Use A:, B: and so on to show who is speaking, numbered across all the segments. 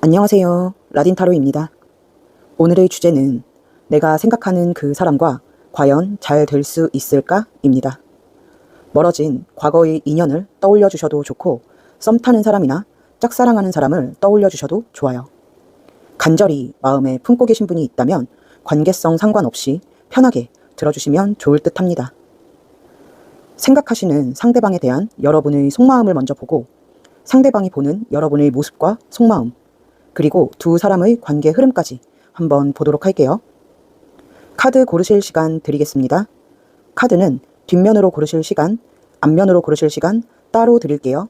A: 안녕하세요. 라딘타로입니다. 오늘의 주제는 내가 생각하는 그 사람과 과연 잘 될 수 있을까? 입니다. 멀어진 과거의 인연을 떠올려 주셔도 좋고 썸 타는 사람이나 짝사랑하는 사람을 떠올려 주셔도 좋아요. 간절히 마음에 품고 계신 분이 있다면 관계성 상관없이 편하게 들어주시면 좋을 듯 합니다. 생각하시는 상대방에 대한 여러분의 속마음을 먼저 보고 상대방이 보는 여러분의 모습과 속마음, 그리고 두 사람의 관계 흐름까지 한번 보도록 할게요. 카드 고르실 시간 드리겠습니다. 카드는 뒷면으로 고르실 시간, 앞면으로 고르실 시간 따로 드릴게요.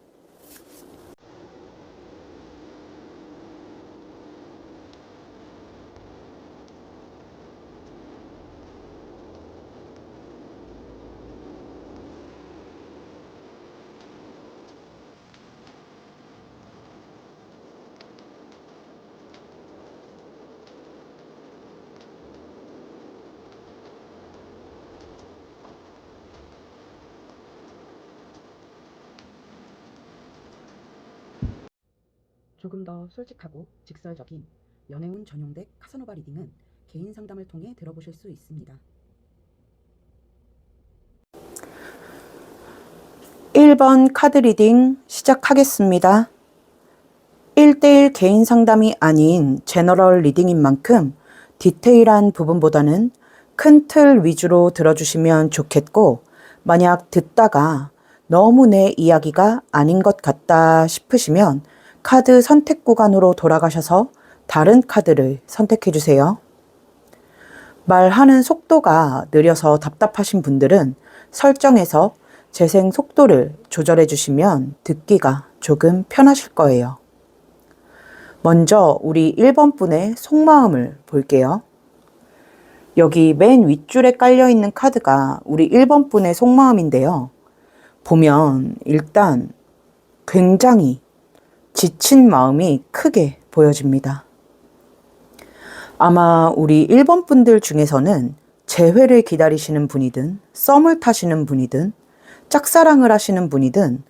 A: 조금 더 솔직하고 직설적인 연애운 전용 덱 카사노바 리딩은 개인 상담을 통해 들어보실 수 있습니다. 1번 카드 리딩 시작하겠습니다. 1대1 개인 상담이 아닌 제너럴 리딩인 만큼 디테일한 부분보다는 큰 틀 위주로 들어주시면 좋겠고, 만약 듣다가 너무 내 이야기가 아닌 것 같다 싶으시면 카드 선택 구간으로 돌아가셔서 다른 카드를 선택해 주세요. 말하는 속도가 느려서 답답하신 분들은 설정에서 재생 속도를 조절해 주시면 듣기가 조금 편하실 거예요. 먼저 우리 1번 분의 속마음을 볼게요. 여기 맨 윗줄에 깔려있는 카드가 우리 1번 분의 속마음인데요. 보면 일단 굉장히 지친 마음이 크게 보여집니다. 아마 우리 1번 분들 중에서는 재회를 기다리시는 분이든 썸을 타시는 분이든 짝사랑을 하시는 분이든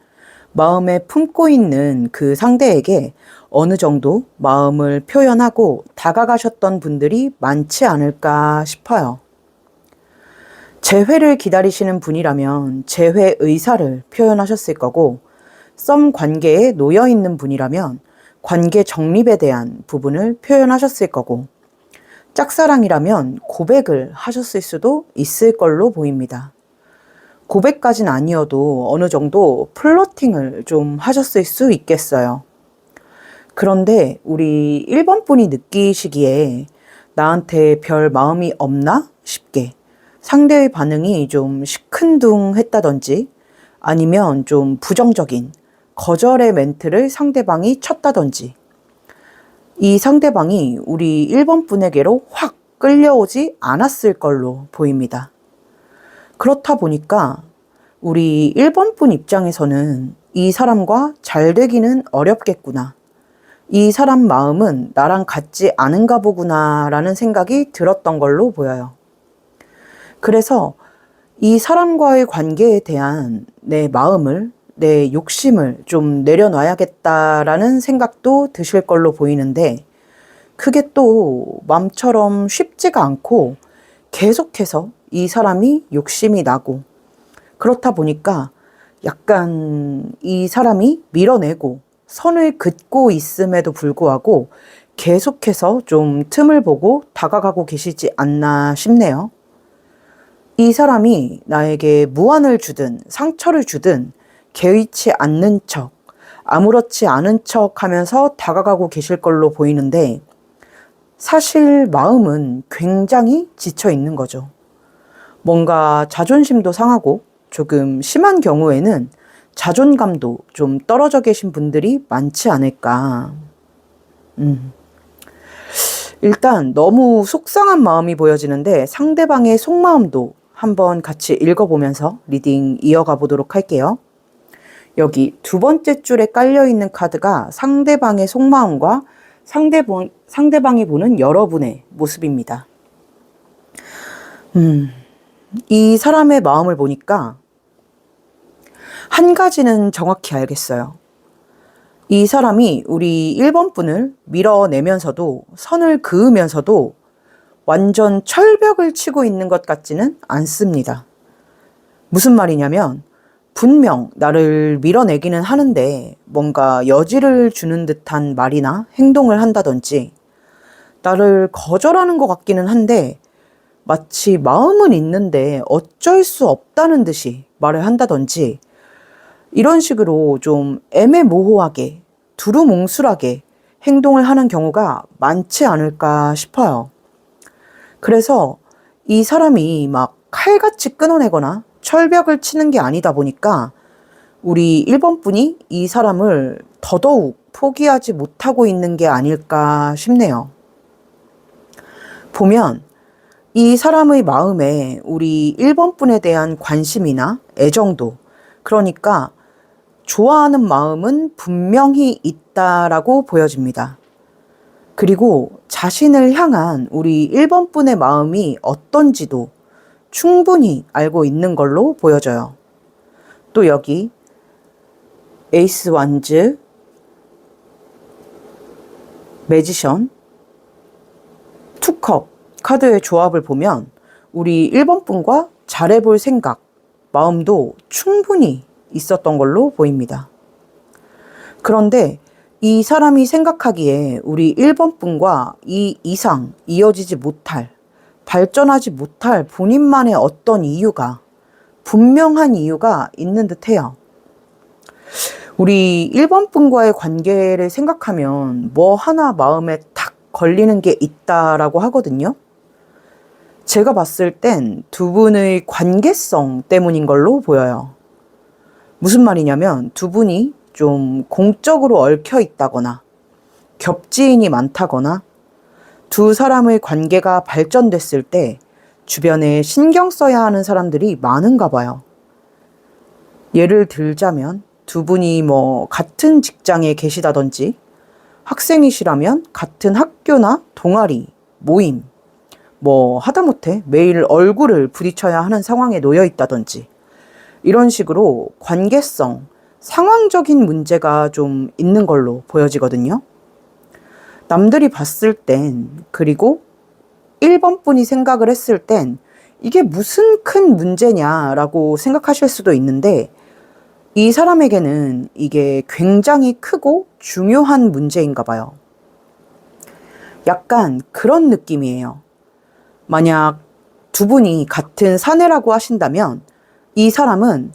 A: 마음에 품고 있는 그 상대에게 어느 정도 마음을 표현하고 다가가셨던 분들이 많지 않을까 싶어요. 재회를 기다리시는 분이라면 재회 의사를 표현하셨을 거고, 썸 관계에 놓여 있는 분이라면 관계 정립에 대한 부분을 표현하셨을 거고, 짝사랑이라면 고백을 하셨을 수도 있을 걸로 보입니다. 고백까진 아니어도 어느 정도 플러팅을 좀 하셨을 수 있겠어요. 그런데 우리 1번 분이 느끼시기에 나한테 별 마음이 없나 싶게 상대의 반응이 좀 시큰둥했다든지 아니면 좀 부정적인 거절의 멘트를 상대방이 쳤다든지, 이 상대방이 우리 1번 분에게로 확 끌려오지 않았을 걸로 보입니다. 그렇다 보니까 우리 1번 분 입장에서는 이 사람과 잘 되기는 어렵겠구나, 이 사람 마음은 나랑 같지 않은가 보구나 라는 생각이 들었던 걸로 보여요. 그래서 이 사람과의 관계에 대한 내 마음을, 내 욕심을 좀 내려놔야겠다라는 생각도 드실 걸로 보이는데, 그게 또 맘처럼 쉽지가 않고 계속해서 이 사람이 욕심이 나고, 그렇다 보니까 약간 이 사람이 밀어내고 선을 긋고 있음에도 불구하고 계속해서 좀 틈을 보고 다가가고 계시지 않나 싶네요. 이 사람이 나에게 무안을 주든 상처를 주든 개의치 않는 척, 아무렇지 않은 척 하면서 다가가고 계실 걸로 보이는데, 사실 마음은 굉장히 지쳐 있는 거죠. 뭔가 자존심도 상하고 조금 심한 경우에는 자존감도 좀 떨어져 계신 분들이 많지 않을까. 일단 너무 속상한 마음이 보여지는데 상대방의 속마음도 한번 같이 읽어보면서 리딩 이어가 보도록 할게요. 여기 두 번째 줄에 깔려있는 카드가 상대방의 속마음과 상대방이 보는 여러분의 모습입니다. 이 사람의 마음을 보니까 한 가지는 정확히 알겠어요. 이 사람이 우리 1번 분을 밀어내면서도 선을 그으면서도 완전 철벽을 치고 있는 것 같지는 않습니다. 무슨 말이냐면 분명 나를 밀어내기는 하는데 뭔가 여지를 주는 듯한 말이나 행동을 한다든지 나를 거절하는 것 같기는 한데 마치 마음은 있는데 어쩔 수 없다는 듯이 말을 한다든지 이런 식으로 좀 애매모호하게 두루뭉술하게 행동을 하는 경우가 많지 않을까 싶어요. 그래서 이 사람이 막 칼같이 끊어내거나 철벽을 치는 게 아니다 보니까 우리 1번 분이 이 사람을 더더욱 포기하지 못하고 있는 게 아닐까 싶네요. 보면 이 사람의 마음에 우리 1번 분에 대한 관심이나 애정도, 그러니까 좋아하는 마음은 분명히 있다라고 보여집니다. 그리고 자신을 향한 우리 1번 분의 마음이 어떤지도 충분히 알고 있는 걸로 보여져요. 또 여기 에이스 완즈, 매지션, 투컵 카드의 조합을 보면 우리 1번 분과 잘해볼 생각, 마음도 충분히 있었던 걸로 보입니다. 그런데 이 사람이 생각하기에 우리 1번 분과 이 이상 이어지지 못할, 발전하지 못할 본인만의 어떤 이유가, 분명한 이유가 있는 듯해요. 우리 1번 분과의 관계를 생각하면 뭐 하나 마음에 탁 걸리는 게 있다라고 하거든요. 제가 봤을 땐 두 분의 관계성 때문인 걸로 보여요. 무슨 말이냐면 두 분이 좀 공적으로 얽혀 있다거나 겹지인이 많다거나 두 사람의 관계가 발전됐을 때 주변에 신경 써야 하는 사람들이 많은가 봐요. 예를 들자면 두 분이 뭐 같은 직장에 계시다든지 학생이시라면 같은 학교나 동아리, 모임, 뭐 하다못해 매일 얼굴을 부딪혀야 하는 상황에 놓여 있다든지 이런 식으로 관계성, 상황적인 문제가 좀 있는 걸로 보여지거든요. 남들이 봤을 땐, 그리고 1번 분이 생각을 했을 땐 이게 무슨 큰 문제냐라고 생각하실 수도 있는데 이 사람에게는 이게 굉장히 크고 중요한 문제인가 봐요. 약간 그런 느낌이에요. 만약 두 분이 같은 사내라고 하신다면 이 사람은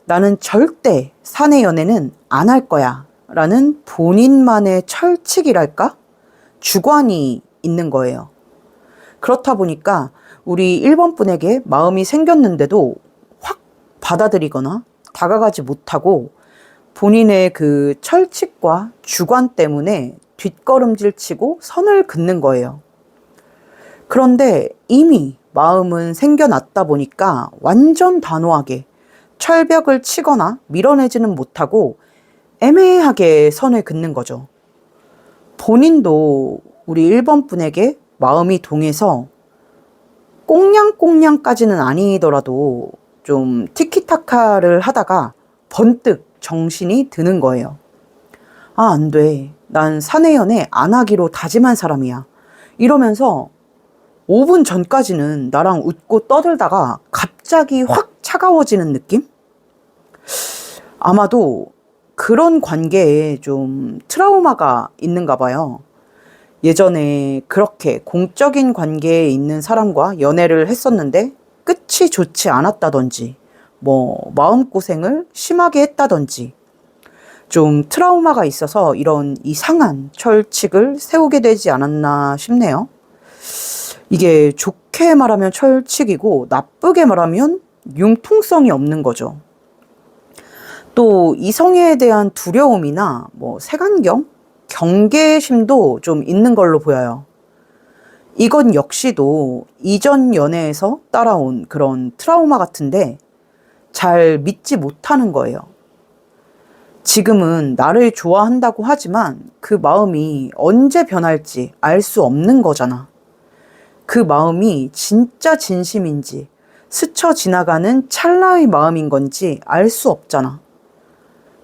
A: 나는 절대 사내 연애는 안 할 거야 라는 본인만의 철칙이랄까? 주관이 있는 거예요. 그렇다 보니까 우리 1번 분에게 마음이 생겼는데도 확 받아들이거나 다가가지 못하고 본인의 그 철칙과 주관 때문에 뒷걸음질 치고 선을 긋는 거예요. 그런데 이미 마음은 생겨났다 보니까 완전 단호하게 철벽을 치거나 밀어내지는 못하고 애매하게 선을 긋는 거죠. 본인도 우리 1번 분에게 마음이 동해서 꽁냥꽁냥까지는 아니더라도 좀 티키타카를 하다가 번뜩 정신이 드는 거예요. 아, 안 돼. 난 사내 연애 안 하기로 다짐한 사람이야. 이러면서 5분 전까지는 나랑 웃고 떠들다가 갑자기 확 차가워지는 느낌? 아마도 그런 관계에 좀 트라우마가 있는가 봐요. 예전에 그렇게 공적인 관계에 있는 사람과 연애를 했었는데 끝이 좋지 않았다든지, 뭐 마음고생을 심하게 했다든지, 좀 트라우마가 있어서 이런 이상한 철칙을 세우게 되지 않았나 싶네요. 이게 좋게 말하면 철칙이고 나쁘게 말하면 융통성이 없는 거죠. 또 이성에 대한 두려움이나 뭐 색안경, 경계심도 좀 있는 걸로 보여요. 이건 역시도 이전 연애에서 따라온 그런 트라우마 같은데 잘 믿지 못하는 거예요. 지금은 나를 좋아한다고 하지만 그 마음이 언제 변할지 알 수 없는 거잖아. 그 마음이 진짜 진심인지 스쳐 지나가는 찰나의 마음인 건지 알 수 없잖아.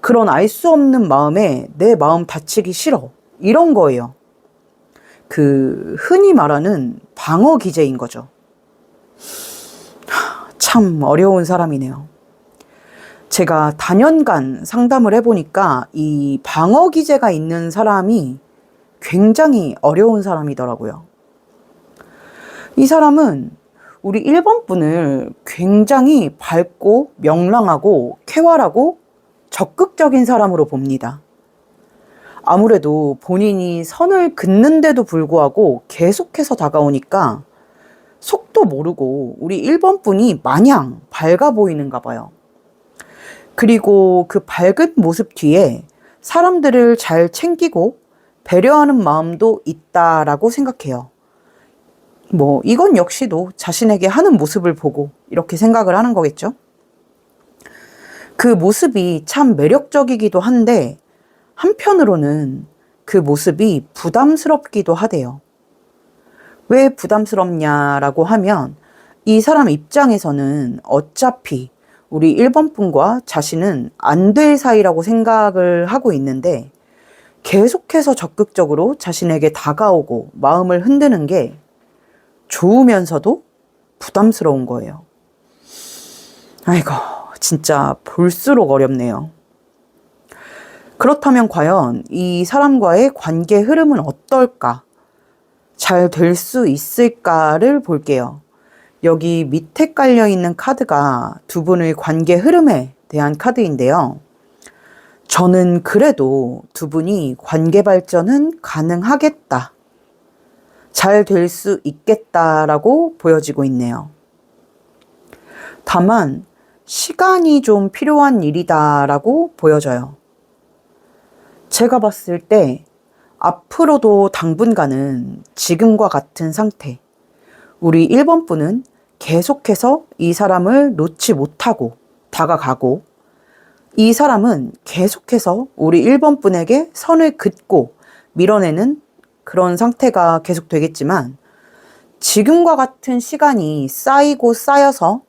A: 그런 알 수 없는 마음에 내 마음 다치기 싫어. 이런 거예요. 흔히 말하는 방어 기제인 거죠. 참 어려운 사람이네요. 제가 다년간 상담을 해보니까 이 방어 기제가 있는 사람이 굉장히 어려운 사람이더라고요. 이 사람은 우리 1번 분을 굉장히 밝고 명랑하고 쾌활하고 적극적인 사람으로 봅니다. 아무래도 본인이 선을 긋는데도 불구하고 계속해서 다가오니까 속도 모르고 우리 1번 분이 마냥 밝아 보이는가 봐요. 그리고 그 밝은 모습 뒤에 사람들을 잘 챙기고 배려하는 마음도 있다라고 생각해요. 이건 역시도 자신에게 하는 모습을 보고 이렇게 생각을 하는 거겠죠? 그 모습이 참 매력적이기도 한데 한편으로는 그 모습이 부담스럽기도 하대요. 왜 부담스럽냐라고 하면 이 사람 입장에서는 어차피 우리 1번 분과 자신은 안 될 사이라고 생각을 하고 있는데 계속해서 적극적으로 자신에게 다가오고 마음을 흔드는 게 좋으면서도 부담스러운 거예요. 아이고, 진짜 볼수록 어렵네요. 그렇다면 과연 이 사람과의 관계 흐름은 어떨까? 잘 될 수 있을까를 볼게요. 여기 밑에 깔려 있는 카드가 두 분의 관계 흐름에 대한 카드인데요. 저는 그래도 두 분이 관계 발전은 가능하겠다. 잘 될 수 있겠다라고 보여지고 있네요. 다만 시간이 좀 필요한 일이다라고 보여져요. 제가 봤을 때 앞으로도 당분간은 지금과 같은 상태, 우리 1번 분은 계속해서 이 사람을 놓지 못하고 다가가고 이 사람은 계속해서 우리 1번 분에게 선을 긋고 밀어내는 그런 상태가 계속 되겠지만 지금과 같은 시간이 쌓이고 쌓여서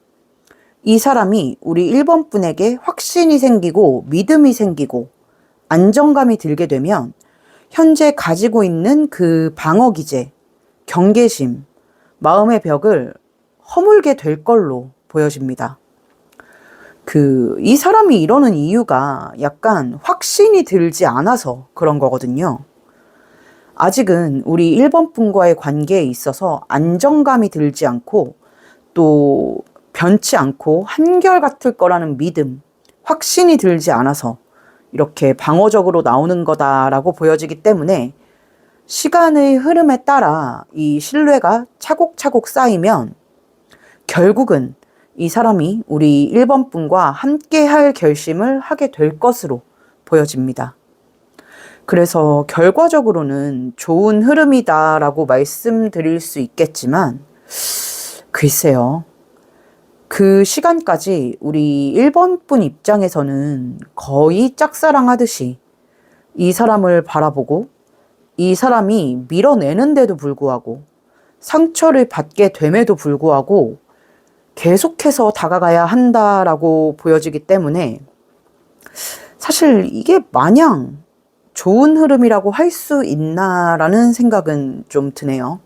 A: 이 사람이 우리 1번 분에게 확신이 생기고 믿음이 생기고 안정감이 들게 되면 현재 가지고 있는 그 방어 기제, 경계심, 마음의 벽을 허물게 될 걸로 보여집니다. 이 사람이 이러는 이유가 약간 확신이 들지 않아서 그런 거거든요. 아직은 우리 1번 분과의 관계에 있어서 안정감이 들지 않고 또 변치 않고 한결같을 거라는 믿음, 확신이 들지 않아서 이렇게 방어적으로 나오는 거다라고 보여지기 때문에 시간의 흐름에 따라 이 신뢰가 차곡차곡 쌓이면 결국은 이 사람이 우리 1번 분과 함께 할 결심을 하게 될 것으로 보여집니다. 그래서 결과적으로는 좋은 흐름이다라고 말씀드릴 수 있겠지만 글쎄요. 그 시간까지 우리 1번 분 입장에서는 거의 짝사랑하듯이 이 사람을 바라보고 이 사람이 밀어내는데도 불구하고 상처를 받게 됨에도 불구하고 계속해서 다가가야 한다라고 보여지기 때문에 사실 이게 마냥 좋은 흐름이라고 할 수 있나라는 생각은 좀 드네요.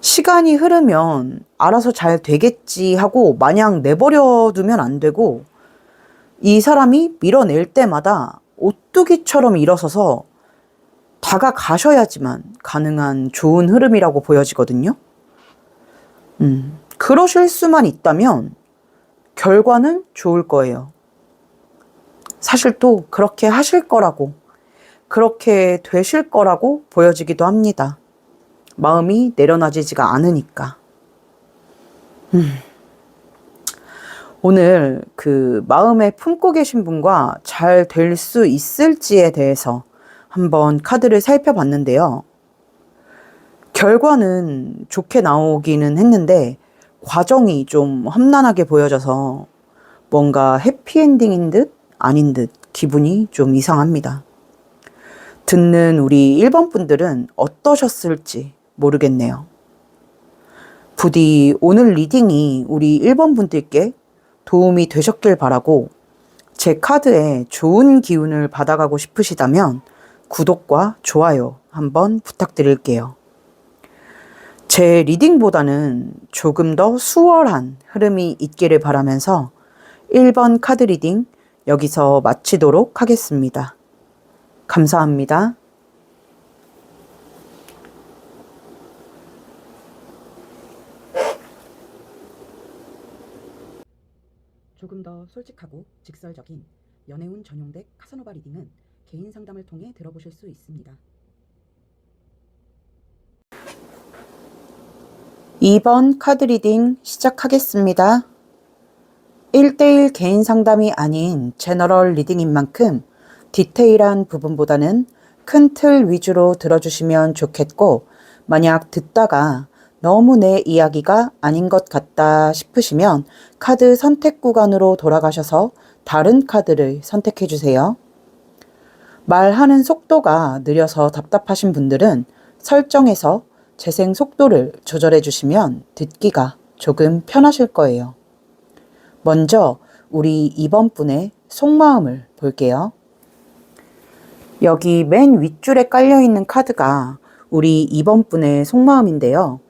A: 시간이 흐르면 알아서 잘 되겠지 하고 마냥 내버려 두면 안 되고 이 사람이 밀어낼 때마다 오뚜기처럼 일어서서 다가가셔야지만 가능한 좋은 흐름이라고 보여지거든요. 그러실 수만 있다면 결과는 좋을 거예요. 사실 또 그렇게 하실 거라고, 그렇게 되실 거라고 보여지기도 합니다. 마음이 내려놔지지가 않으니까. 오늘 마음에 품고 계신 분과 잘 될 수 있을지에 대해서 한번 카드를 살펴봤는데요. 결과는 좋게 나오기는 했는데 과정이 좀 험난하게 보여져서 뭔가 해피엔딩인 듯 아닌 듯 기분이 좀 이상합니다. 듣는 우리 1번 분들은 어떠셨을지 모르겠네요. 부디 오늘 리딩이 우리 1번 분들께 도움이 되셨길 바라고 제 카드에 좋은 기운을 받아가고 싶으시다면 구독과 좋아요 한번 부탁드릴게요. 제 리딩보다는 조금 더 수월한 흐름이 있기를 바라면서 1번 카드 리딩 여기서 마치도록 하겠습니다. 감사합니다. 조금 더 솔직하고 직설적인 연애운 전용 덱 카사노바 리딩은 개인 상담을 통해 들어보실 수 있습니다. 2번 카드 리딩 시작하겠습니다. 1대1 개인 상담이 아닌 제너럴 리딩인 만큼 디테일한 부분보다는 큰 틀 위주로 들어주시면 좋겠고, 만약 듣다가 너무 내 이야기가 아닌 것 같다 싶으시면 카드 선택 구간으로 돌아가셔서 다른 카드를 선택해 주세요. 말하는 속도가 느려서 답답하신 분들은 설정에서 재생 속도를 조절해 주시면 듣기가 조금 편하실 거예요. 먼저 우리 2번 분의 속마음을 볼게요. 여기 맨 윗줄에 깔려 있는 카드가 우리 2번 분의 속마음인데요.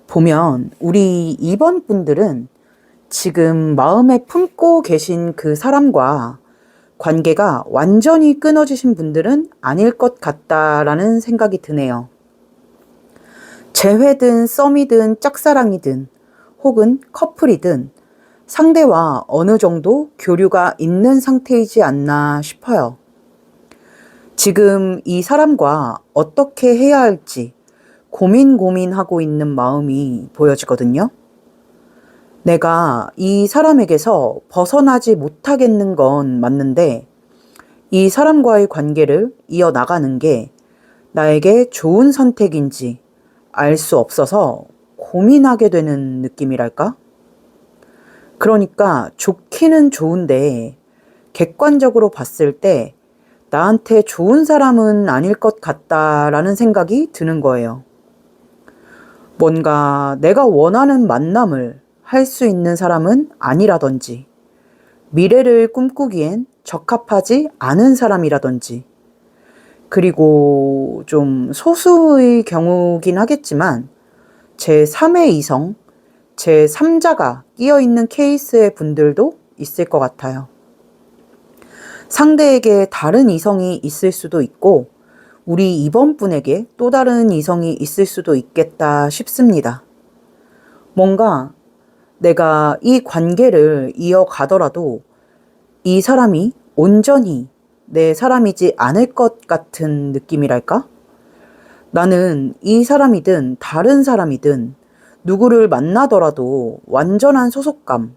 A: 보면 우리 2번 분들은 지금 마음에 품고 계신 그 사람과 관계가 완전히 끊어지신 분들은 아닐 것 같다라는 생각이 드네요. 재회든 썸이든 짝사랑이든 혹은 커플이든 상대와 어느 정도 교류가 있는 상태이지 않나 싶어요. 지금 이 사람과 어떻게 해야 할지 고민하고 있는 마음이 보여지거든요. 내가 이 사람에게서 벗어나지 못하겠는 건 맞는데 이 사람과의 관계를 이어나가는 게 나에게 좋은 선택인지 알 수 없어서 고민하게 되는 느낌이랄까? 그러니까 좋기는 좋은데 객관적으로 봤을 때 나한테 좋은 사람은 아닐 것 같다라는 생각이 드는 거예요. 뭔가 내가 원하는 만남을 할 수 있는 사람은 아니라든지, 미래를 꿈꾸기엔 적합하지 않은 사람이라든지, 그리고 좀 소수의 경우긴 하겠지만 제3의 이성, 제3자가 끼어있는 케이스의 분들도 있을 것 같아요. 상대에게 다른 이성이 있을 수도 있고 우리 2번 분에게 또 다른 이성이 있을 수도 있겠다 싶습니다. 뭔가 내가 이 관계를 이어가더라도 이 사람이 온전히 내 사람이지 않을 것 같은 느낌이랄까? 나는 이 사람이든 다른 사람이든 누구를 만나더라도 완전한 소속감,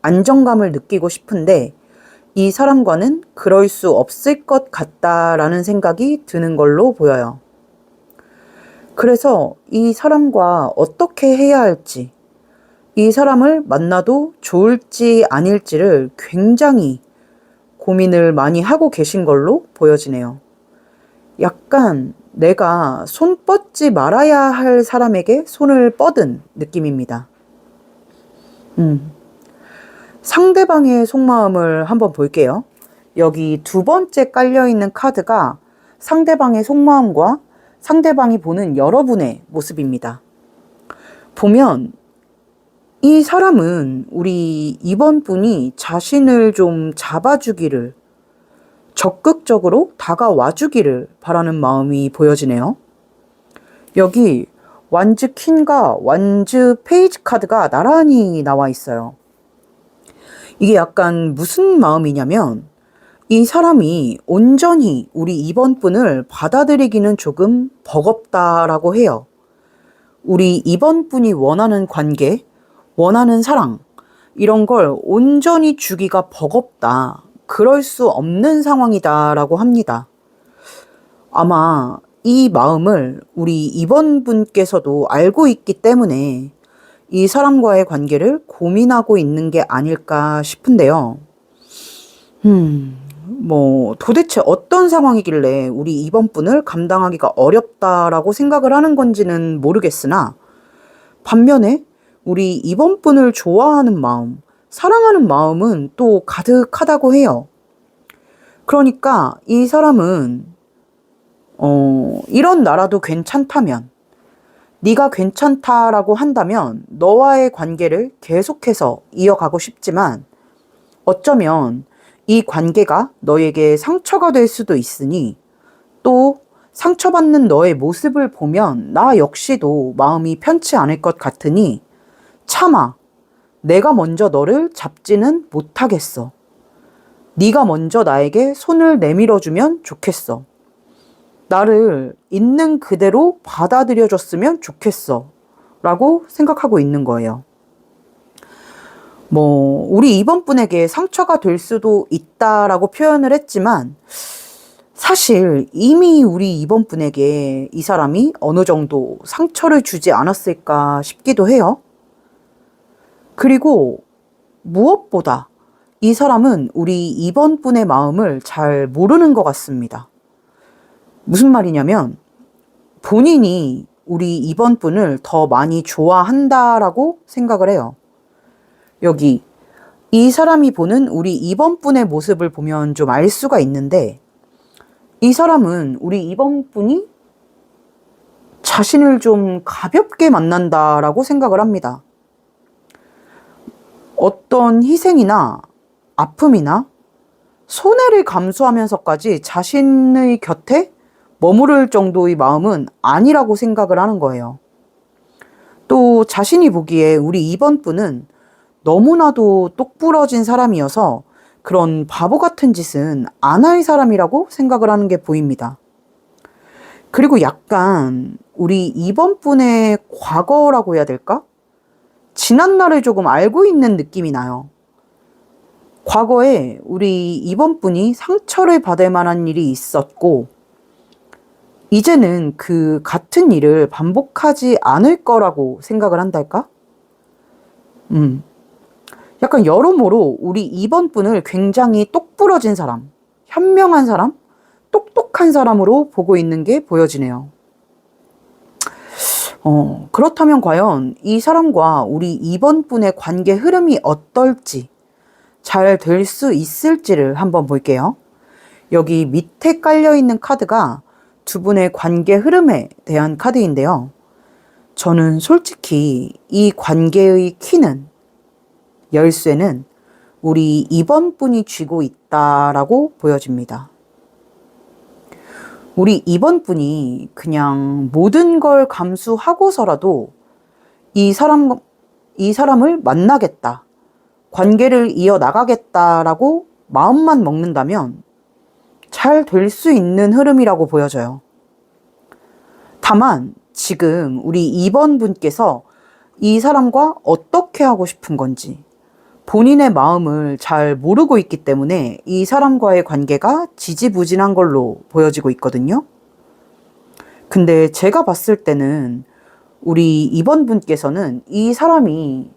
A: 안정감을 느끼고 싶은데 이 사람과는 그럴 수 없을 것 같다라는 생각이 드는 걸로 보여요. 그래서 이 사람과 어떻게 해야 할지, 이 사람을 만나도 좋을지 아닐지를 굉장히 고민을 많이 하고 계신 걸로 보여지네요. 약간 내가 손 뻗지 말아야 할 사람에게 손을 뻗은 느낌입니다. 상대방의 속마음을 한번 볼게요. 여기 두 번째 깔려있는 카드가 상대방의 속마음과 상대방이 보는 여러분의 모습입니다. 보면 이 사람은 우리 2번 분이 자신을 좀 잡아주기를, 적극적으로 다가와주기를 바라는 마음이 보여지네요. 여기 완즈 퀸과 완즈 페이지 카드가 나란히 나와 있어요. 이게 약간 무슨 마음이냐면 이 사람이 온전히 우리 2번 분을 받아들이기는 조금 버겁다라고 해요. 우리 2번 분이 원하는 관계, 원하는 사랑, 이런 걸 온전히 주기가 버겁다. 그럴 수 없는 상황이다라고 합니다. 아마 이 마음을 우리 2번 분께서도 알고 있기 때문에 이 사람과의 관계를 고민하고 있는 게 아닐까 싶은데요. 도대체 어떤 상황이길래 우리 2번 분을 감당하기가 어렵다라고 생각을 하는 건지는 모르겠으나, 반면에 우리 2번 분을 좋아하는 마음, 사랑하는 마음은 또 가득하다고 해요. 그러니까 이 사람은 이런 나라도 괜찮다면, 네가 괜찮다라고 한다면 너와의 관계를 계속해서 이어가고 싶지만 어쩌면 이 관계가 너에게 상처가 될 수도 있으니, 또 상처받는 너의 모습을 보면 나 역시도 마음이 편치 않을 것 같으니 참아. 내가 먼저 너를 잡지는 못하겠어. 네가 먼저 나에게 손을 내밀어주면 좋겠어. 나를 있는 그대로 받아들여줬으면 좋겠어. 라고 생각하고 있는 거예요. 우리 이번 분에게 상처가 될 수도 있다라고 표현을 했지만, 사실 이미 우리 이번 분에게 이 사람이 어느 정도 상처를 주지 않았을까 싶기도 해요. 그리고 무엇보다 이 사람은 우리 이번 분의 마음을 잘 모르는 것 같습니다. 무슨 말이냐면, 본인이 우리 이번 분을 더 많이 좋아한다라고 생각을 해요. 여기 이 사람이 보는 우리 이번 분의 모습을 보면 좀 알 수가 있는데, 이 사람은 우리 이번 분이 자신을 좀 가볍게 만난다라고 생각을 합니다. 어떤 희생이나 아픔이나 손해를 감수하면서까지 자신의 곁에 머무를 정도의 마음은 아니라고 생각을 하는 거예요. 또 자신이 보기에 우리 이번 분은 너무나도 똑부러진 사람이어서 그런 바보 같은 짓은 안 할 사람이라고 생각을 하는 게 보입니다. 그리고 약간 우리 이번 분의 과거라고 해야 될까? 지난 날을 조금 알고 있는 느낌이 나요. 과거에 우리 이번 분이 상처를 받을 만한 일이 있었고, 이제는 그 같은 일을 반복하지 않을 거라고 생각을 한달까? 약간 여러모로 우리 이번 분을 굉장히 똑부러진 사람, 현명한 사람, 똑똑한 사람으로 보고 있는 게 보여지네요. 그렇다면 과연 이 사람과 우리 이번 분의 관계 흐름이 어떨지, 잘 될 수 있을지를 한번 볼게요. 여기 밑에 깔려있는 카드가 두 분의 관계 흐름에 대한 카드인데요. 저는 솔직히 이 관계의 키는, 열쇠는 우리 이번 분이 쥐고 있다라고 보여집니다. 우리 이번 분이 그냥 모든 걸 감수하고서라도 이 사람을 만나겠다, 관계를 이어나가겠다라고 마음만 먹는다면 잘 될 수 있는 흐름이라고 보여져요. 다만 지금 우리 이번 분께서 이 사람과 어떻게 하고 싶은 건지 본인의 마음을 잘 모르고 있기 때문에 이 사람과의 관계가 지지부진한 걸로 보여지고 있거든요. 근데 제가 봤을 때는 우리 이번 분께서는 이 사람이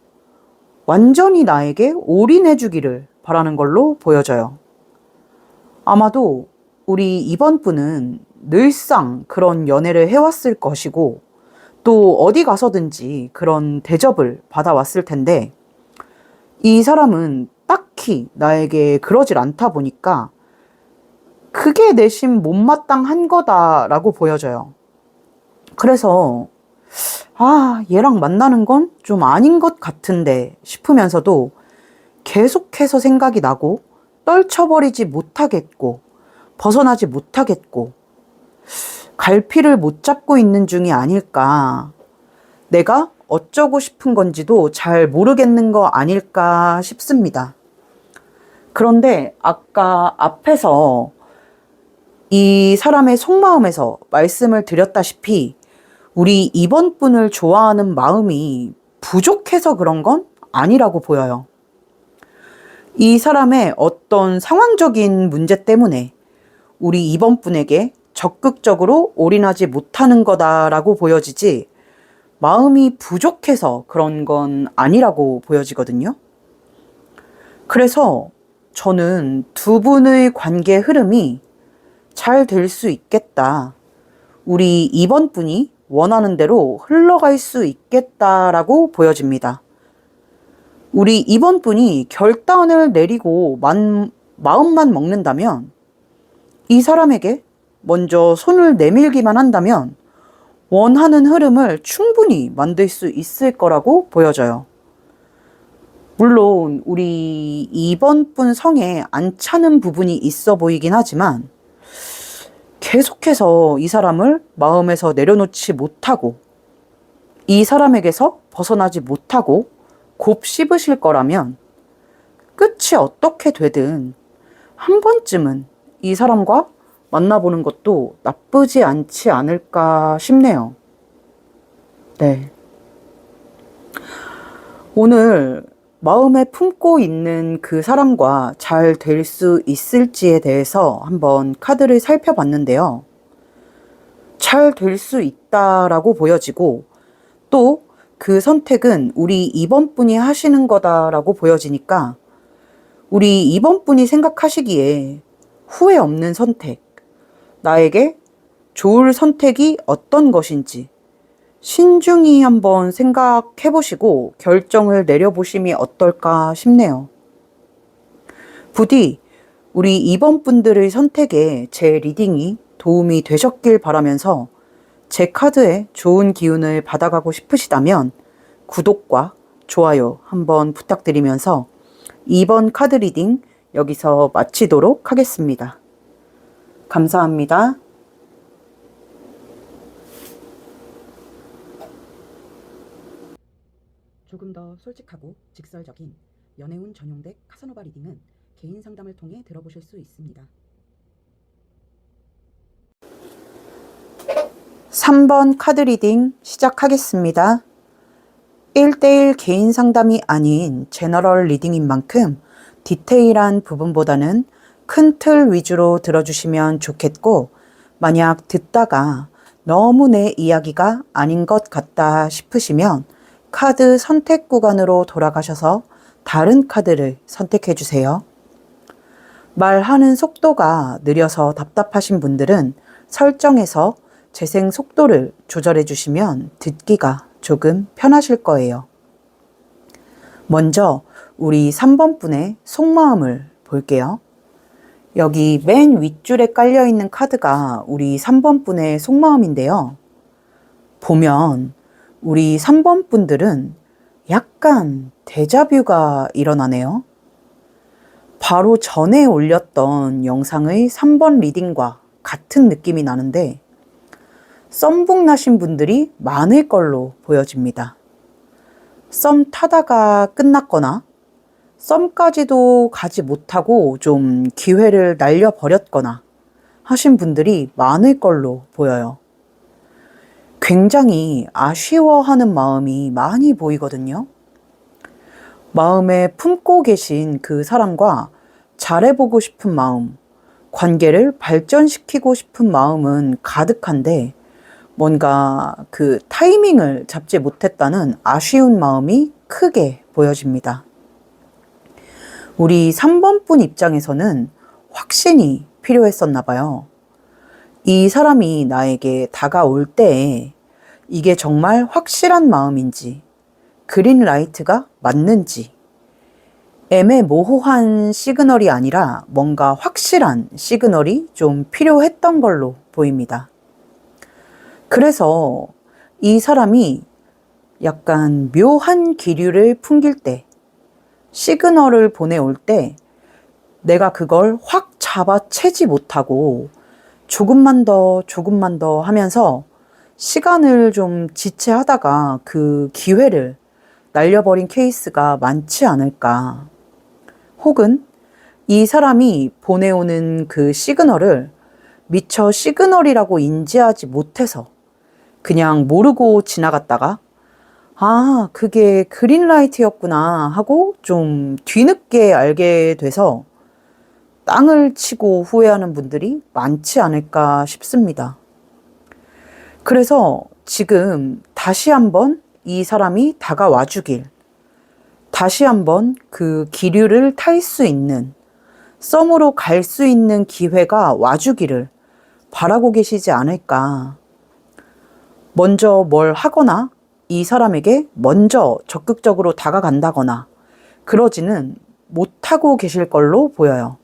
A: 완전히 나에게 올인해 주기를 바라는 걸로 보여져요. 아마도 우리 이번 분은 늘상 그런 연애를 해왔을 것이고, 또 어디 가서든지 그런 대접을 받아왔을 텐데, 이 사람은 딱히 나에게 그러질 않다 보니까 그게 내심 못마땅한 거다라고 보여져요. 그래서 얘랑 만나는 건 좀 아닌 것 같은데 싶으면서도 계속해서 생각이 나고 떨쳐버리지 못하겠고 벗어나지 못하겠고 갈피를 못 잡고 있는 중이 아닐까. 내가 어쩌고 싶은 건지도 잘 모르겠는 거 아닐까 싶습니다. 그런데 아까 앞에서 이 사람의 속마음에서 말씀을 드렸다시피 우리 이번 분을 좋아하는 마음이 부족해서 그런 건 아니라고 보여요. 이 사람의 어떤 상황적인 문제 때문에 우리 이번 분에게 적극적으로 올인하지 못하는 거다라고 보여지지, 마음이 부족해서 그런 건 아니라고 보여지거든요. 그래서 저는 두 분의 관계 흐름이 잘 될 수 있겠다, 우리 이번 분이 원하는 대로 흘러갈 수 있겠다라고 보여집니다. 우리 이번 분이 결단을 내리고 마음만 먹는다면 이 사람에게 먼저 손을 내밀기만 한다면 원하는 흐름을 충분히 만들 수 있을 거라고 보여져요. 물론 우리 이번 분 성에 안 차는 부분이 있어 보이긴 하지만 계속해서 이 사람을 마음에서 내려놓지 못하고 이 사람에게서 벗어나지 못하고 곱씹으실 거라면 끝이 어떻게 되든 한 번쯤은 이 사람과 만나보는 것도 나쁘지 않지 않을까 싶네요. 네. 오늘 마음에 품고 있는 그 사람과 잘 될 수 있을지에 대해서 한번 카드를 살펴봤는데요. 잘 될 수 있다라고 보여지고 또 그 선택은 우리 이번 분이 하시는 거다라고 보여지니까 우리 이번 분이 생각하시기에 후회 없는 선택, 나에게 좋을 선택이 어떤 것인지 신중히 한번 생각해 보시고 결정을 내려보심이 어떨까 싶네요. 부디 우리 이번 분들의 선택에 제 리딩이 도움이 되셨길 바라면서 제 카드에 좋은 기운을 받아가고 싶으시다면 구독과 좋아요 한번 부탁드리면서 이번 카드 리딩 여기서 마치도록 하겠습니다. 감사합니다. 조금 더 솔직하고 직설적인 연애운 전용덱 카사노바 리딩은 개인 상담을 통해 들어보실 수 있습니다. 3번 카드 리딩 시작하겠습니다. 1대1 개인 상담이 아닌 제너럴 리딩인 만큼 디테일한 부분보다는 큰 틀 위주로 들어주시면 좋겠고 만약 듣다가 너무 내 이야기가 아닌 것 같다 싶으시면 카드 선택 구간으로 돌아가셔서 다른 카드를 선택해 주세요. 말하는 속도가 느려서 답답하신 분들은 설정에서 재생 속도를 조절해 주시면 듣기가 조금 편하실 거예요. 먼저 우리 3번 분의 속마음을 볼게요. 여기 맨 윗줄에 깔려 있는 카드가 우리 3번 분의 속마음인데요. 보면 우리 3번 분들은 약간 데자뷰가 일어나네요. 바로 전에 올렸던 영상의 3번 리딩과 같은 느낌이 나는데 썸북 나신 분들이 많을 걸로 보여집니다. 썸 타다가 끝났거나 썸까지도 가지 못하고 좀 기회를 날려버렸거나 하신 분들이 많을 걸로 보여요. 굉장히 아쉬워하는 마음이 많이 보이거든요. 마음에 품고 계신 그 사람과 잘해보고 싶은 마음, 관계를 발전시키고 싶은 마음은 가득한데 뭔가 그 타이밍을 잡지 못했다는 아쉬운 마음이 크게 보여집니다. 우리 3번 분 입장에서는 확신이 필요했었나 봐요. 이 사람이 나에게 다가올 때에 이게 정말 확실한 마음인지, 그린라이트가 맞는지, 애매모호한 시그널이 아니라 뭔가 확실한 시그널이 좀 필요했던 걸로 보입니다. 그래서 이 사람이 약간 묘한 기류를 풍길 때, 시그널을 보내올 때 내가 그걸 확 잡아채지 못하고 조금만 더 하면서 시간을 좀 지체하다가 그 기회를 날려버린 케이스가 많지 않을까. 혹은 이 사람이 보내오는 그 시그널을 미처 시그널이라고 인지하지 못해서 그냥 모르고 지나갔다가 아, 그게 그린라이트였구나 하고 좀 뒤늦게 알게 돼서 땅을 치고 후회하는 분들이 많지 않을까 싶습니다. 그래서 지금 다시 한번 이 사람이 다가와 주길, 다시 한번 그 기류를 탈 수 있는, 썸으로 갈 수 있는 기회가 와주기를 바라고 계시지 않을까. 먼저 뭘 하거나 이 사람에게 먼저 적극적으로 다가간다거나 그러지는 못하고 계실 걸로 보여요.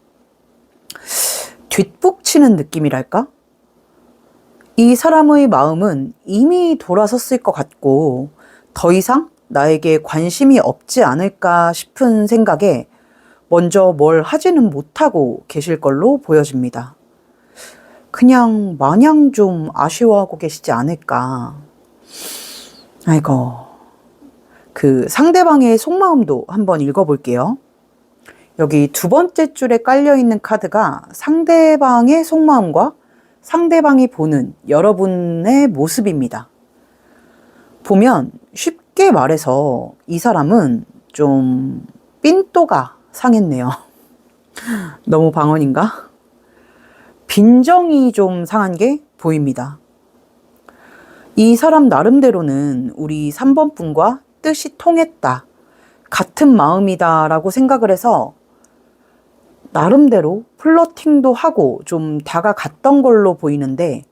A: 뒷북치는 느낌이랄까? 이 사람의 마음은 이미 돌아섰을 것 같고 더 이상 나에게 관심이 없지 않을까 싶은 생각에 먼저 뭘 하지는 못하고 계실 걸로 보여집니다. 그냥 마냥 좀 아쉬워하고 계시지 않을까. 아이고. 그 상대방의 속마음도 한번 읽어볼게요. 여기 두 번째 줄에 깔려있는 카드가 상대방의 속마음과 상대방이 보는 여러분의 모습입니다. 보면 쉽게 말해서 이 사람은 좀 삔또가 상했네요. 너무 방언인가? 빈정이 좀 상한 게 보입니다. 이 사람 나름대로는 우리 3번 분과 뜻이 통했다, 같은 마음이다 라고 생각을 해서 나름대로 플러팅도 하고 좀 다가갔던 걸로 보이는데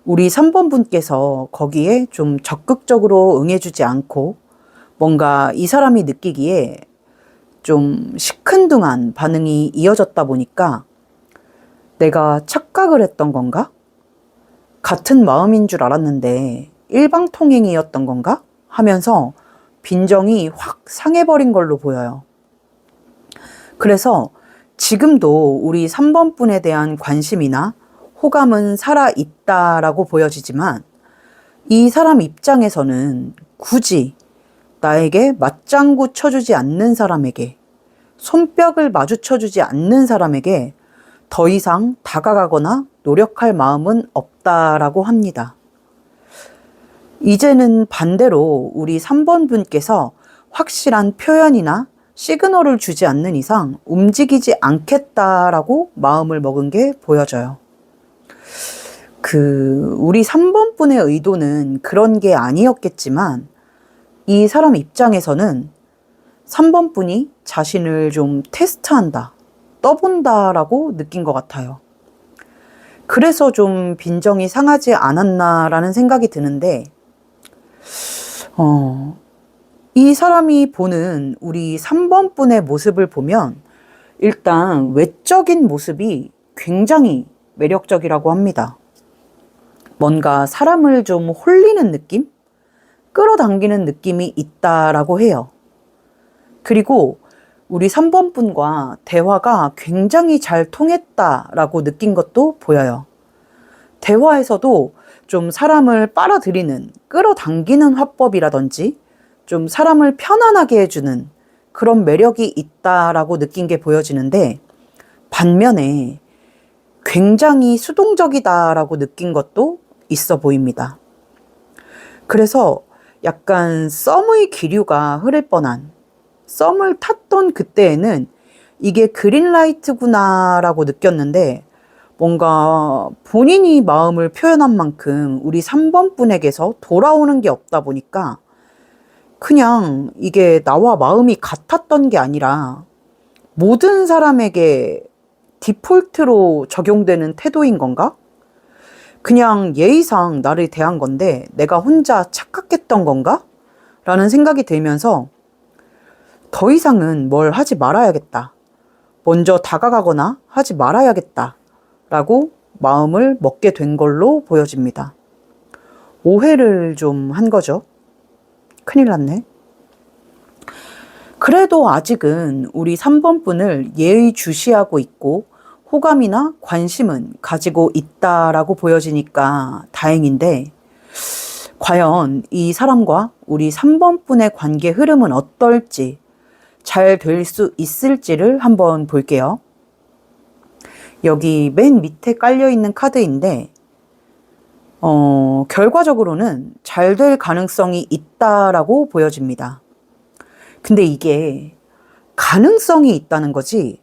A: 우리 3번 분께서 거기에 좀 적극적으로 응해주지 않고 뭔가 이 사람이 느끼기에 좀 시큰둥한 반응이 이어졌다 보니까 내가 착각을 했던 건가? 같은 마음인 줄 알았는데 일방통행이었던 건가? 하면서 빈정이 확 상해버린 걸로 보여요. 그래서 지금도 우리 3번 분에 대한 관심이나 호감은 살아있다라고 보여지지만 이 사람 입장에서는 굳이 나에게 맞장구 쳐주지 않는 사람에게, 손뼉을 마주쳐주지 않는 사람에게 더 이상 다가가거나 노력할 마음은 없다라고 합니다. 이제는 반대로 우리 3번 분께서 확실한 표현이나 시그널을 주지 않는 이상 움직이지 않겠다라고 마음을 먹은 게 보여져요. 우리 3번 분의 의도는 그런 게 아니었겠지만 이 사람 입장에서는 3번 분이 자신을 좀 테스트한다, 떠본다라고 느낀 것 같아요. 그래서 좀 빈정이 상하지 않았나라는 생각이 드는데 이 사람이 보는 우리 3번 분의 모습을 보면 일단 외적인 모습이 굉장히 매력적이라고 합니다. 뭔가 사람을 좀 홀리는 느낌? 끌어당기는 느낌이 있다라고 해요. 그리고 우리 3번 분과 대화가 굉장히 잘 통했다라고 느낀 것도 보여요. 대화에서도 좀 사람을 빨아들이는, 끌어당기는 화법이라든지 좀 사람을 편안하게 해주는 그런 매력이 있다라고 느낀 게 보여지는데 반면에 굉장히 수동적이다라고 느낀 것도 있어 보입니다. 그래서 약간 썸의 기류가 흐를 뻔한, 썸을 탔던 그때에는 이게 그린라이트구나라고 느꼈는데 뭔가 본인이 마음을 표현한 만큼 우리 3번 분에게서 돌아오는 게 없다 보니까 그냥 이게 나와 마음이 같았던 게 아니라 모든 사람에게 디폴트로 적용되는 태도인 건가? 그냥 예의상 나를 대한 건데 내가 혼자 착각했던 건가? 라는 생각이 들면서 더 이상은 뭘 하지 말아야겠다, 먼저 다가가거나 하지 말아야겠다 라고 마음을 먹게 된 걸로 보여집니다. 오해를 좀 한 거죠. 큰일 났네. 그래도 아직은 우리 3번 분을 예의주시하고 있고 호감이나 관심은 가지고 있다라고 보여지니까 다행인데 과연 이 사람과 우리 3번 분의 관계 흐름은 어떨지, 잘 될 수 있을지를 한번 볼게요. 여기 맨 밑에 깔려있는 카드인데 결과적으로는 잘 될 가능성이 있다라고 보여집니다. 근데 이게 가능성이 있다는 거지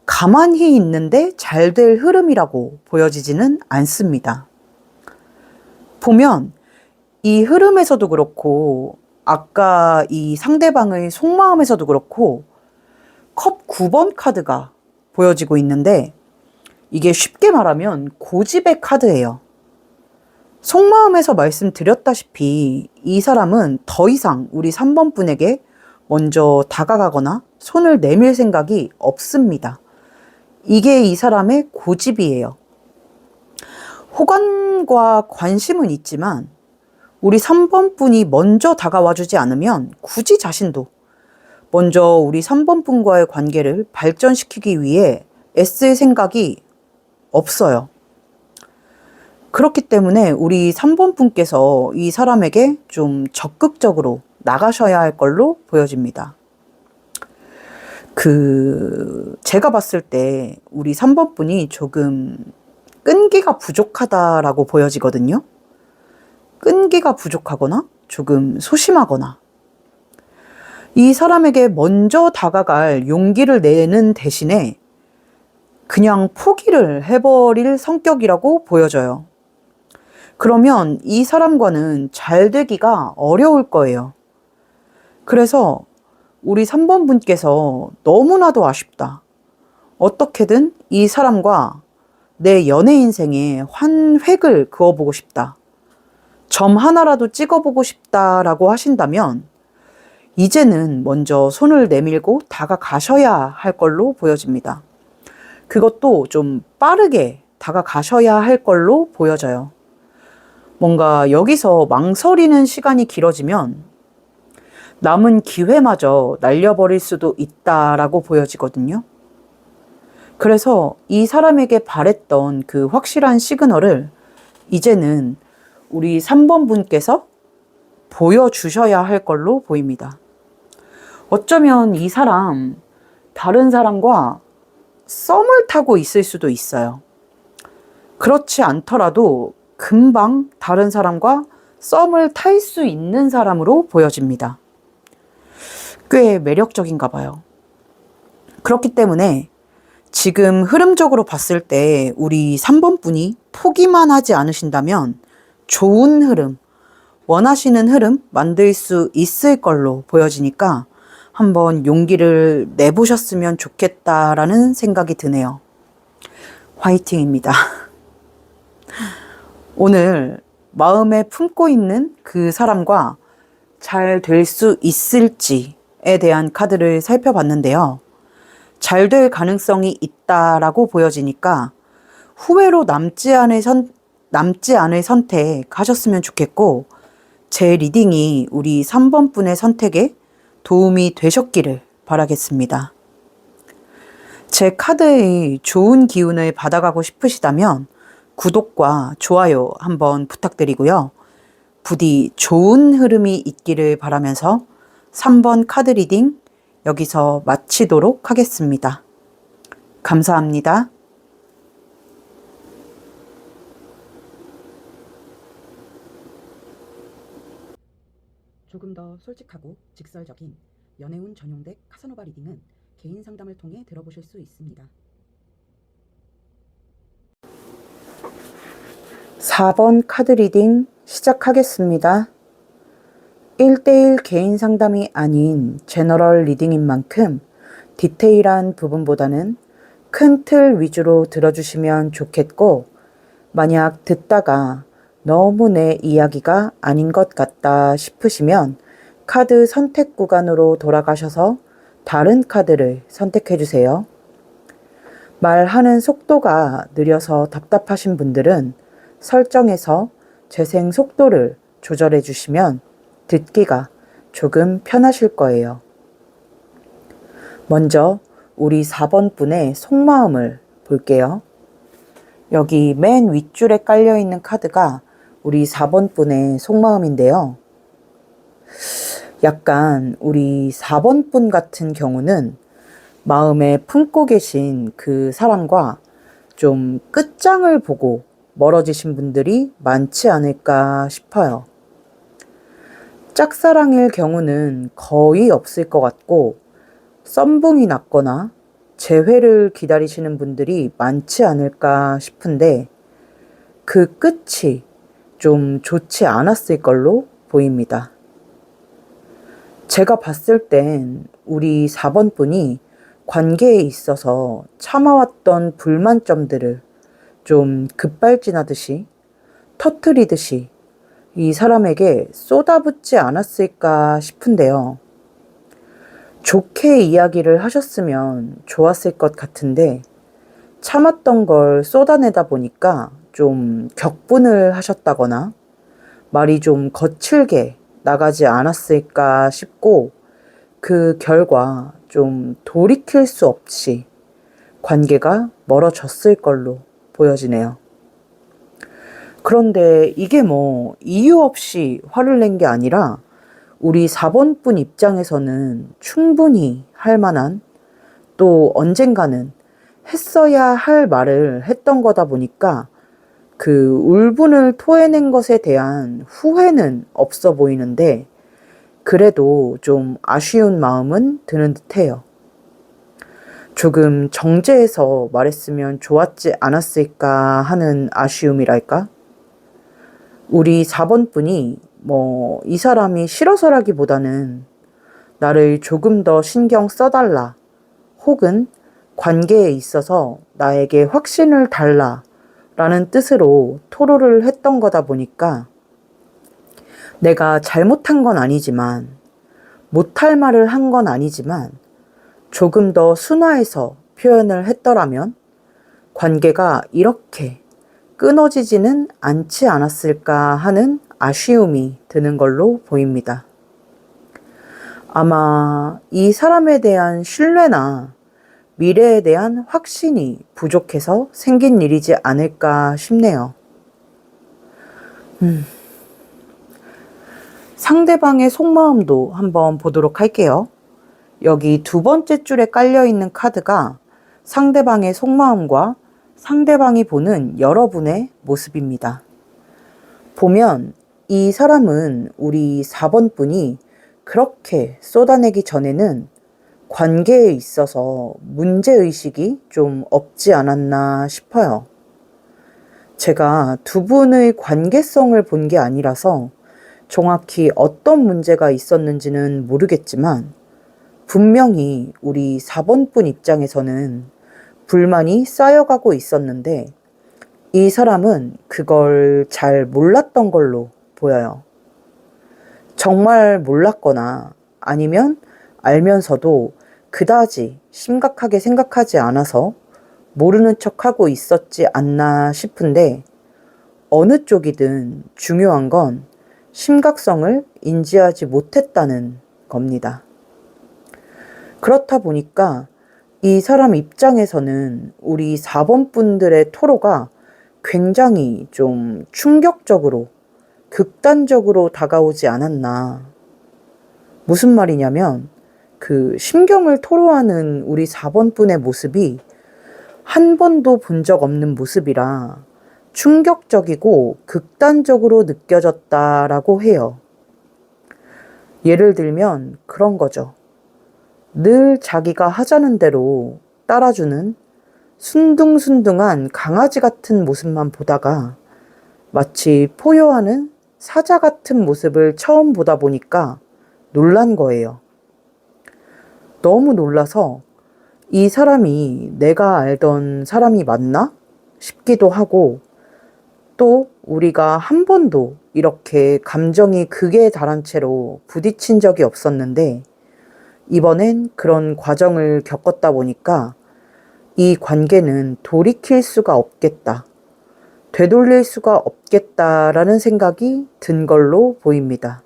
A: 가만히 있는데 잘 될 흐름이라고 보여지지는 않습니다. 보면 이 흐름에서도 그렇고 아까 이 상대방의 속마음에서도 그렇고 컵 9번 카드가 보여지고 있는데 이게 쉽게 말하면 고집의 카드예요. 속마음에서 말씀드렸다시피 이 사람은 더 이상 우리 3번 분에게 먼저 다가가거나 손을 내밀 생각이 없습니다. 이게 이 사람의 고집이에요. 호감과 관심은 있지만 우리 3번 분이 먼저 다가와 주지 않으면 굳이 자신도 먼저 우리 3번 분과의 관계를 발전시키기 위해 애쓸 생각이 없어요. 그렇기 때문에 우리 3번 분께서 이 사람에게 좀 적극적으로 나가셔야 할 걸로 보여집니다. 제가 봤을 때 우리 3번 분이 조금 끈기가 부족하다라고 보여지거든요. 끈기가 부족하거나 조금 소심하거나 이 사람에게 먼저 다가갈 용기를 내는 대신에 그냥 포기를 해버릴 성격이라고 보여져요. 그러면 이 사람과는 잘 되기가 어려울 거예요. 그래서 우리 3번 분께서 너무나도 아쉽다. 어떻게든 이 사람과 내 연애 인생에 환획을 그어보고 싶다. 점 하나라도 찍어보고 싶다라고 하신다면 이제는 먼저 손을 내밀고 다가가셔야 할 걸로 보여집니다. 그것도 좀 빠르게 다가가셔야 할 걸로 보여져요. 뭔가 여기서 망설이는 시간이 길어지면 남은 기회마저 날려버릴 수도 있다라고 보여지거든요. 그래서 이 사람에게 바랬던 그 확실한 시그널을 이제는 우리 3번 분께서 보여주셔야 할 걸로 보입니다. 어쩌면 이 사람 다른 사람과 썸을 타고 있을 수도 있어요. 그렇지 않더라도 금방 다른 사람과 썸을 탈 수 있는 사람으로 보여집니다. 꽤 매력적인가 봐요. 그렇기 때문에 지금 흐름적으로 봤을 때 우리 3번 분이 포기만 하지 않으신다면 좋은 흐름, 원하시는 흐름 만들 수 있을 걸로 보여지니까 한번 용기를 내보셨으면 좋겠다라는 생각이 드네요. 화이팅입니다. 오늘 마음에 품고 있는 그 사람과 잘 될 수 있을지에 대한 카드를 살펴봤는데요. 잘 될 가능성이 있다라고 보여지니까 후회로 남지 않을 선택하셨으면 좋겠고 제 리딩이 우리 3번 분의 선택에 도움이 되셨기를 바라겠습니다. 제 카드의 좋은 기운을 받아가고 싶으시다면 구독과 좋아요 한번 부탁드리고요. 부디 좋은 흐름이 있기를 바라면서 3번 카드 리딩 여기서 마치도록 하겠습니다. 감사합니다. 조금 더 솔직하고 직설적인 연애운 전용덱 카사노바 리딩은 개인 상담을 통해 들어보실 수 있습니다. 4번 카드 리딩 시작하겠습니다. 1대1 개인 상담이 아닌 제너럴 리딩인 만큼 디테일한 부분보다는 큰 틀 위주로 들어주시면 좋겠고 만약 듣다가 너무 내 이야기가 아닌 것 같다 싶으시면 카드 선택 구간으로 돌아가셔서 다른 카드를 선택해 주세요. 말하는 속도가 느려서 답답하신 분들은 설정에서 재생 속도를 조절해 주시면 듣기가 조금 편하실 거예요. 먼저 우리 4번 분의 속마음을 볼게요. 여기 맨 윗줄에 깔려 있는 카드가 우리 4번 분의 속마음인데요. 약간 우리 4번 분 같은 경우는 마음에 품고 계신 그 사람과 좀 끝장을 보고 멀어지신 분들이 많지 않을까 싶어요. 짝사랑일 경우는 거의 없을 것 같고 썸붕이 났거나 재회를 기다리시는 분들이 많지 않을까 싶은데 그 끝이 좀 좋지 않았을 걸로 보입니다. 제가 봤을 땐 우리 4번 분이 관계에 있어서 참아왔던 불만점들을 좀 급발진하듯이 터트리듯이 이 사람에게 쏟아붓지 않았을까 싶은데요. 좋게 이야기를 하셨으면 좋았을 것 같은데 참았던 걸 쏟아내다 보니까 좀 격분을 하셨다거나 말이 좀 거칠게 나가지 않았을까 싶고 그 결과 좀 돌이킬 수 없이 관계가 멀어졌을 걸로 보여지네요. 그런데 이게 뭐 이유 없이 화를 낸 게 아니라 우리 4번분 입장에서는 충분히 할 만한 또 언젠가는 했어야 할 말을 했던 거다 보니까 그 울분을 토해낸 것에 대한 후회는 없어 보이는데 그래도 좀 아쉬운 마음은 드는 듯해요. 조금 정제해서 말했으면 좋았지 않았을까 하는 아쉬움이랄까? 우리 4번분이 이 사람이 싫어서라기보다는 나를 조금 더 신경 써달라 혹은 관계에 있어서 나에게 확신을 달라 라는 뜻으로 토로를 했던 거다 보니까 내가 잘못한 건 아니지만 못할 말을 한 건 아니지만 조금 더 순화해서 표현을 했더라면 관계가 이렇게 끊어지지는 않지 않았을까 하는 아쉬움이 드는 걸로 보입니다. 아마 이 사람에 대한 신뢰나 미래에 대한 확신이 부족해서 생긴 일이지 않을까 싶네요. 상대방의 속마음도 한번 보도록 할게요. 여기 두 번째 줄에 깔려있는 카드가 상대방의 속마음과 상대방이 보는 여러분의 모습입니다. 보면 이 사람은 우리 4번분이 그렇게 쏟아내기 전에는 관계에 있어서 문제의식이 좀 없지 않았나 싶어요. 제가 두 분의 관계성을 본 게 아니라서 정확히 어떤 문제가 있었는지는 모르겠지만 분명히 우리 4번분 입장에서는 불만이 쌓여가고 있었는데 이 사람은 그걸 잘 몰랐던 걸로 보여요. 정말 몰랐거나 아니면 알면서도 그다지 심각하게 생각하지 않아서 모르는 척하고 있었지 않나 싶은데 어느 쪽이든 중요한 건 심각성을 인지하지 못했다는 겁니다. 그렇다 보니까 이 사람 입장에서는 우리 4번 분들의 토로가 굉장히 좀 충격적으로 극단적으로 다가오지 않았나. 무슨 말이냐면 그 심경을 토로하는 우리 4번 분의 모습이 한 번도 본 적 없는 모습이라 충격적이고 극단적으로 느껴졌다라고 해요. 예를 들면 그런 거죠. 늘 자기가 하자는 대로 따라주는 순둥순둥한 강아지 같은 모습만 보다가 마치 포효하는 사자 같은 모습을 처음 보다 보니까 놀란 거예요. 너무 놀라서 이 사람이 내가 알던 사람이 맞나 싶기도 하고 또 우리가 한 번도 이렇게 감정이 극에 달한 채로 부딪힌 적이 없었는데 이번엔 그런 과정을 겪었다 보니까 이 관계는 돌이킬 수가 없겠다. 되돌릴 수가 없겠다라는 생각이 든 걸로 보입니다.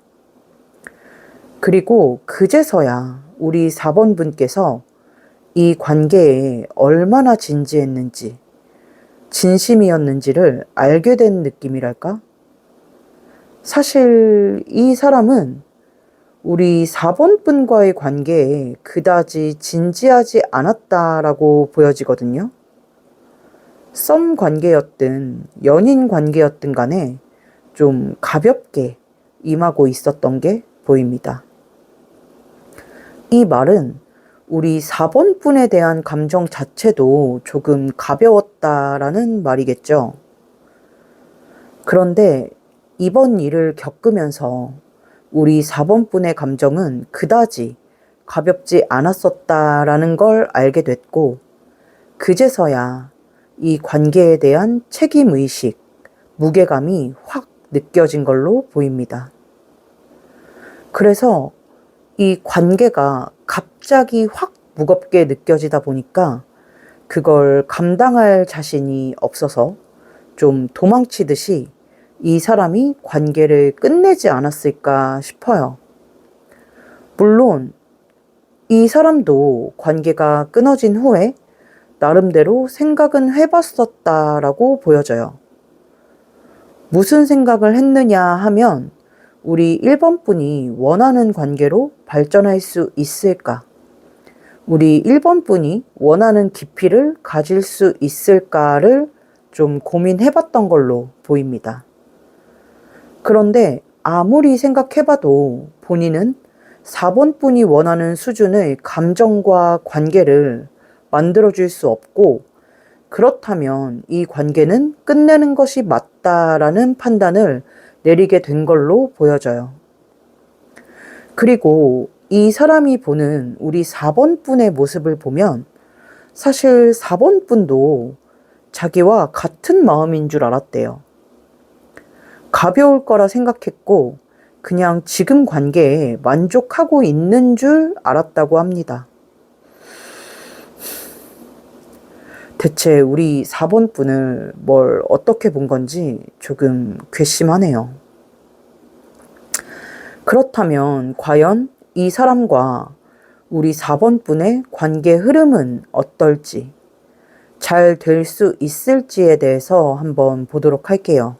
A: 그리고 그제서야 우리 4번 분께서 이 관계에 얼마나 진지했는지, 진심이었는지를 알게 된 느낌이랄까? 사실 이 사람은 우리 4번 분과의 관계에 그다지 진지하지 않았다라고 보여지거든요. 썸 관계였든 연인 관계였든 간에 좀 가볍게 임하고 있었던 게 보입니다. 이 말은 우리 4번 분에 대한 감정 자체도 조금 가벼웠다라는 말이겠죠. 그런데 이번 일을 겪으면서 우리 4번 분의 감정은 그다지 가볍지 않았었다라는 걸 알게 됐고 그제서야 이 관계에 대한 책임의식, 무게감이 확 느껴진 걸로 보입니다. 그래서 이 관계가 갑자기 확 무겁게 느껴지다 보니까 그걸 감당할 자신이 없어서 좀 도망치듯이 이 사람이 관계를 끝내지 않았을까 싶어요. 물론 이 사람도 관계가 끊어진 후에 나름대로 생각은 해봤었다라고 보여져요. 무슨 생각을 했느냐 하면 우리 1번 분이 원하는 관계로 발전할 수 있을까? 우리 1번 분이 원하는 깊이를 가질 수 있을까를 좀 고민해봤던 걸로 보입니다. 그런데 아무리 생각해봐도 본인은 4번 분이 원하는 수준의 감정과 관계를 만들어줄 수 없고, 그렇다면 이 관계는 끝내는 것이 맞다라는 판단을 내리게 된 걸로 보여져요. 그리고 이 사람이 보는 우리 4번 분의 모습을 보면 사실 4번 분도 자기와 같은 마음인 줄 알았대요. 가벼울 거라 생각했고 그냥 지금 관계에 만족하고 있는 줄 알았다고 합니다. 대체 우리 4번 분을 뭘 어떻게 본 건지 조금 괘씸하네요. 그렇다면 과연 이 사람과 우리 4번 분의 관계 흐름은 어떨지, 잘 될 수 있을지에 대해서 한번 보도록 할게요.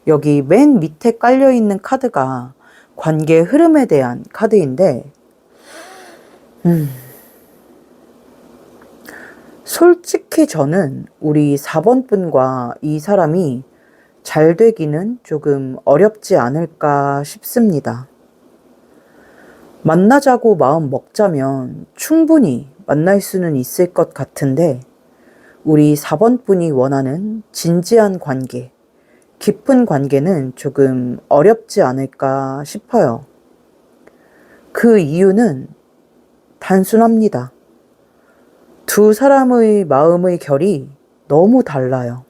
A: 여기 맨 밑에 깔려있는 카드가 관계 흐름에 대한 카드인데, 솔직히 저는 우리 4번 분과 이 사람이 잘 되기는 조금 어렵지 않을까 싶습니다. 만나자고 마음 먹자면 충분히 만날 수는 있을 것 같은데 우리 4번 분이 원하는 진지한 관계, 깊은 관계는 조금 어렵지 않을까 싶어요. 그 이유는 단순합니다. 두 사람의 마음의 결이 너무 달라요.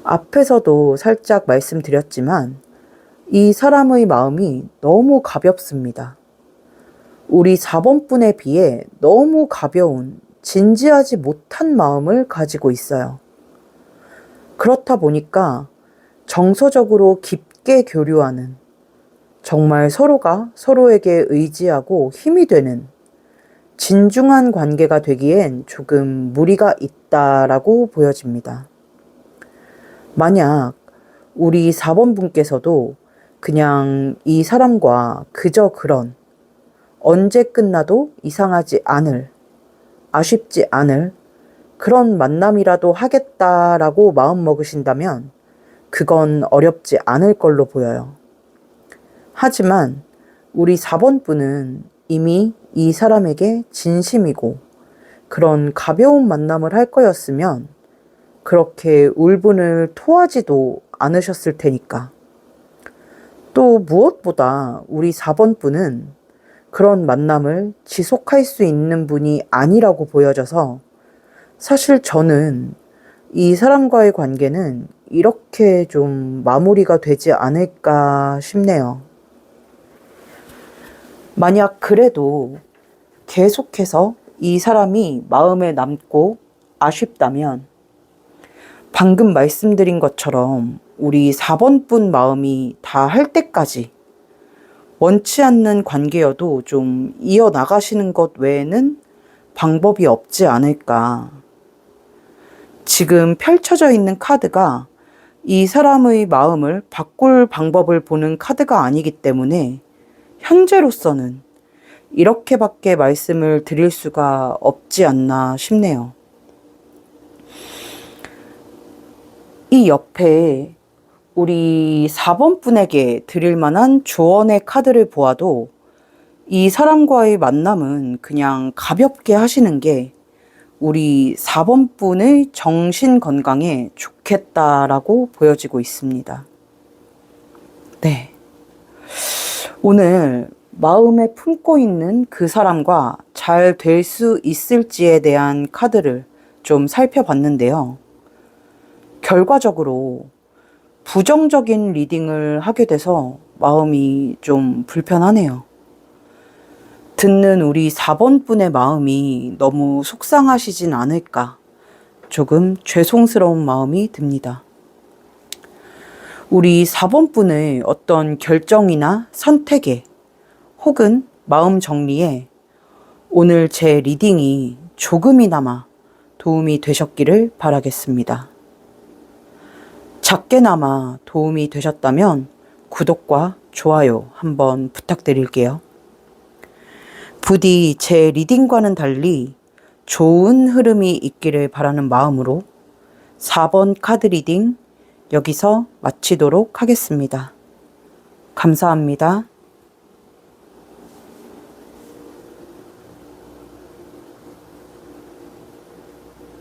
A: 앞에서도 살짝 말씀드렸지만 이 사람의 마음이 너무 가볍습니다. 우리 4번 분에 비해 너무 가벼운, 진지하지 못한 마음을 가지고 있어요. 그렇다 보니까 정서적으로 깊게 교류하는, 정말 서로가 서로에게 의지하고 힘이 되는 진중한 관계가 되기엔 조금 무리가 있다라고 보여집니다. 만약 우리 4번 분께서도 그냥 이 사람과 그저 그런, 언제 끝나도 이상하지 않을, 아쉽지 않을 그런 만남이라도 하겠다라고 마음먹으신다면 그건 어렵지 않을 걸로 보여요. 하지만 우리 4번 분은 이미 이 사람에게 진심이고 그런 가벼운 만남을 할 거였으면 그렇게 울분을 토하지도 않으셨을 테니까. 또 무엇보다 우리 4번 분은 그런 만남을 지속할 수 있는 분이 아니라고 보여져서 사실 저는 이 사람과의 관계는 이렇게 좀 마무리가 되지 않을까 싶네요. 만약 그래도 계속해서 이 사람이 마음에 남고 아쉽다면 방금 말씀드린 것처럼 우리 4번 분 마음이 다 할 때까지 원치 않는 관계여도 좀 이어나가시는 것 외에는 방법이 없지 않을까. 지금 펼쳐져 있는 카드가 이 사람의 마음을 바꿀 방법을 보는 카드가 아니기 때문에 현재로서는 이렇게밖에 말씀을 드릴 수가 없지 않나 싶네요. 이 옆에 우리 4번 분에게 드릴 만한 조언의 카드를 보아도 이 사람과의 만남은 그냥 가볍게 하시는 게 우리 4번 분의 정신 건강에 좋겠다라고 보여지고 있습니다. 네. 오늘 마음에 품고 있는 그 사람과 잘 될 수 있을지에 대한 카드를 좀 살펴봤는데요. 결과적으로 부정적인 리딩을 하게 돼서 마음이 좀 불편하네요. 듣는 우리 4번 분의 마음이 너무 속상하시진 않을까 조금 죄송스러운 마음이 듭니다. 우리 4번 분의 어떤 결정이나 선택에 혹은 마음 정리에 오늘 제 리딩이 조금이나마 도움이 되셨기를 바라겠습니다. 작게나마 도움이 되셨다면 구독과 좋아요 한번 부탁드릴게요. 부디 제 리딩과는 달리 좋은 흐름이 있기를 바라는 마음으로 4번 카드 리딩 여기서 마치도록 하겠습니다. 감사합니다.